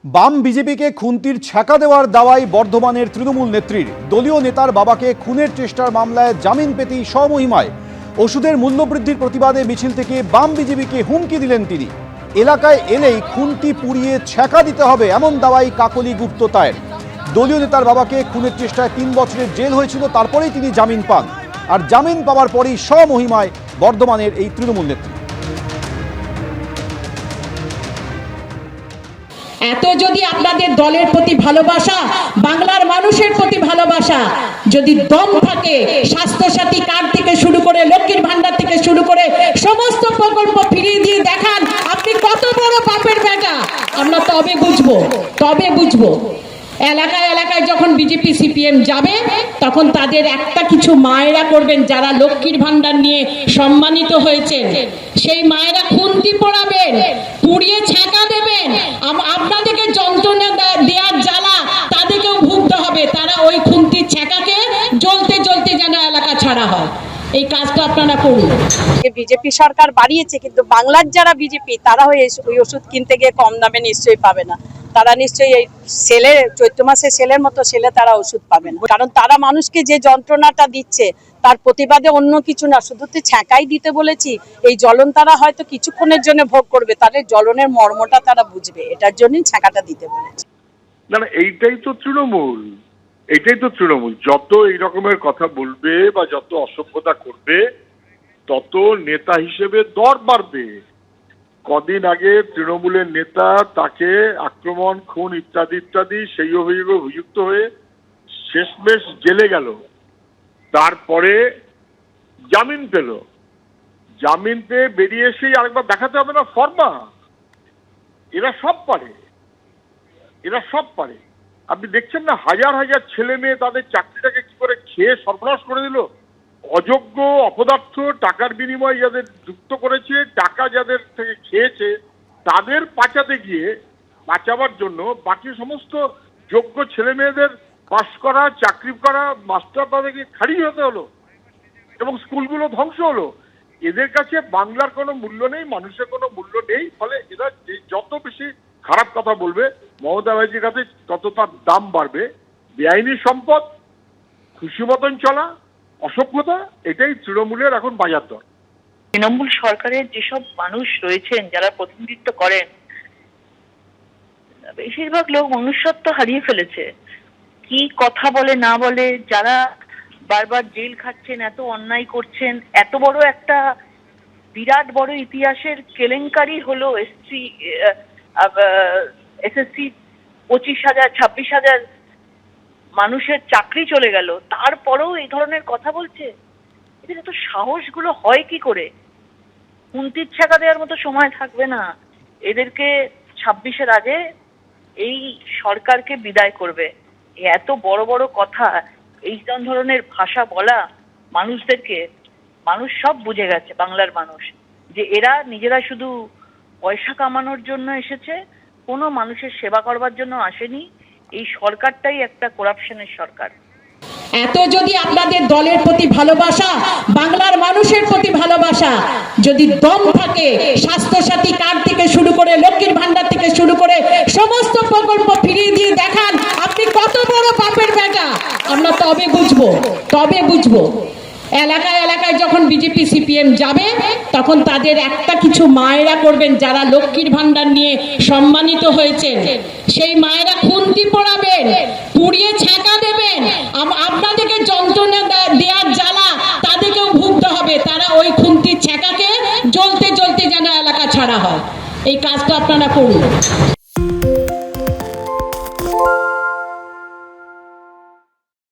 বাম বিজেপিকে খুন্তির ছ্যাঁকা দেওয়ার দাওয়াই বর্ধমানের তৃণমূল নেত্রীর। দলীয় নেতার বাবাকে খুনের চেষ্টার মামলায় জামিন পেতেই স্বমহিমায় ওষুধের মূল্যবৃদ্ধির প্রতিবাদে মিছিল থেকে বাম বিজেপিকে হুমকি দিলেন তিনি। এলাকায় এলেই খুন্তি পুড়িয়ে ছ্যাঁকা দিতে হবে এমন দাওয়াই কাকলি গুপ্ততায়ের। দলীয় নেতার বাবাকে খুনের চেষ্টায় ৩ বছরের জেল হয়েছিল, তারপরেই তিনি জামিন পান। আর জামিন পাওয়ার পরেই স্বমহিমায় বর্ধমানের এই তৃণমূল নেত্রী। এত যদি আপনাদের দলের প্রতি ভালোবাসা, বাংলার মানুষের প্রতি ভালোবাসা যদি দম থাকে, স্বাস্থ্যসাথী কার্ড থেকে শুরু করে লক্ষ্মীর ভান্ডার থেকে শুরু করে সমস্ত প্রকল্প ফিরিয়ে দিয়ে দেখান আপনি কত বড় পাপের বেটা, আমরা তবে বুঝবো। এলাকায় এলাকায় যখন বিজেপি সিপিএম যাবে তখন তাদের একটা কিছু মায়েরা করবেন যারা লক্ষ্মীর ভান্ডার নিয়ে সম্মানিত হয়েছেন, সেই মায়েরা খুন্তি পোড়াবেন, পুড়িয়ে ছ্যাঁকা দেবেন। আপনাদেরকে যন্ত্রণা দেওয়ার জ্বালা তাদেরকেও ভুগতে হবে। তারা ওই খুন্তির ছ্যাঁকাকে জ্বলতে জ্বলতে যেন এলাকা ছাড়া হয়, এই কাজটা আপনারা করুন। বিজেপি সরকার বাড়িয়েছে, কিন্তু বাংলার যারা বিজেপি তারা ওই ওষুধ কিনতে গিয়ে কম দামে নিশ্চয়ই পাবে না। তারা নিশ্চয়ই এই সেলে চৈত্র মাসে সেলের মতো সেলে তারা ওষুধ পাবে না, কারণ তারা মানুষকে যে যন্ত্রণাটা দিচ্ছে তার প্রতিবাদে অন্য কিছু না, শুধু তো ছ্যাঁকাই দিতে বলেছি। এই জ্বলন তারা হয়তো কিছুক্ষণের জন্য ভোগ করবে, তাদের জ্বলনের মর্মটা তারা বুঝবে, এটার জন্যই ছ্যাঁকাটা দিতে বলেছি। না, এইটাই তো তৃণমূল। যত এই রকমের কথা বলবে বা যত অসভ্যতা করবে তত নেতা হিসেবে দর বাড়বে। কদিন আগে তৃণমূলের নেতা তাকে আক্রমণ, খুন ইত্যাদি সেই অভিযোগে অভিযুক্ত হয়ে শেষমেশ জেলে গেল, তারপরে জামিন পেল। জামিন পেয়ে বেরিয়ে এসেই আরেকবার দেখাতে হবে না ফর্মা। এরা সব পারে। আপনি দেখছেন না, হাজার হাজার ছেলে মেয়ে তাদের চাকরিটাকে কি করে খেয়ে সর্বনাশ করে দিল। অযোগ্য, অপদার্থ, টাকার বিনিময়ে যাদের যুক্ত করেছে, টাকা যাদের থেকে খেয়েছে, তাদের বাঁচাবার জন্য বাকি সমস্ত যোগ্য ছেলে মেয়েদের পাশ করা, চাকরি করা, মাস্টার তাদেরকে খারিজ হতে হলো এবং স্কুলগুলো ধ্বংস হলো। এদের কাছে বাংলার কোনো মূল্য নেই, মানুষের কোনো মূল্য নেই। ফলে এরা যত বেশি খারাপ কথা বলবে মমতা ব্যানার্জির কাছে তত তার দাম বাড়বে। বেআইনি সম্পদ, খুশি মতন চলা, অসভ্যতা, এটাই তৃণমূলের এখন বাজার দর। তৃণমূল সরকারের যেসব মানুষ রয়েছেন যারা প্রতিনিধিত্ব করেন, বেশিরভাগ লোক মনুষ্যত্ব হারিয়ে ফেলেছে। কি কথা বলে না বলে, যারা বারবার জেল খাচ্ছেন, এত অন্যায় করছেন, এত বড় একটা বিরাট বড় ইতিহাসের কেলেঙ্কারি হলো। এসএসসি 25,000 26,000 মানুষের চাকরি চলে গেল, তারপরেও এই ধরনের কথা বলছে। এদের এত সাহসগুলো হয় কি করে? খুন্তির ছ্যাঁকা দেওয়ার মতো সময় থাকবে না। এদেরকে 26-এর আগে এই সরকারকে বিদায় করবে। এত বড় বড় কথা, এই ধরনের ভাষা বলা মানুষদেরকে, মানুষ সব বুঝে গেছে, বাংলার মানুষ, যে এরা নিজেরা শুধু পয়সা কামানোর জন্য এসেছে, কোনো মানুষের সেবা করবার জন্য আসেনি। এই সরকারটাই একটা করাপশনের সরকার। এত যদি আপনাদের দলের প্রতি ভালোবাসা, বাংলার মানুষের প্রতি ভালোবাসা যদি দম থাকে, স্বাস্থ্যসাথী কার্ড থেকে শুরু করে লক্ষ্মীর ভান্ডার থেকে শুরু করে সমস্ত প্রকল্প ফিরিয়ে দিয়ে দেখান আপনি কত বড় পাপের বেটা, আমরা তবে বুঝবো। এলাকায় এলাকায় যখন বিজেপি সিপিএম যাবে তখন তাদের একটা কিছু মায়েরা করবেন যারা লক্ষ্মীর ভান্ডার নিয়ে সম্মানিত হয়েছেন, সেই মায়েরা খুন্তি পোড়াবেন, পুড়িয়ে ছ্যাঁকা দেবেন। আপনাদেরকে যন্ত্রণা দেওয়ার জ্বালা তাদেরকেও ভুগতে হবে। তারা ওই খুন্তির ছ্যাঁকাকে জ্বলতে জ্বলতে যেন এলাকা ছাড়া হয়, এই কাজটা আপনারা করুন।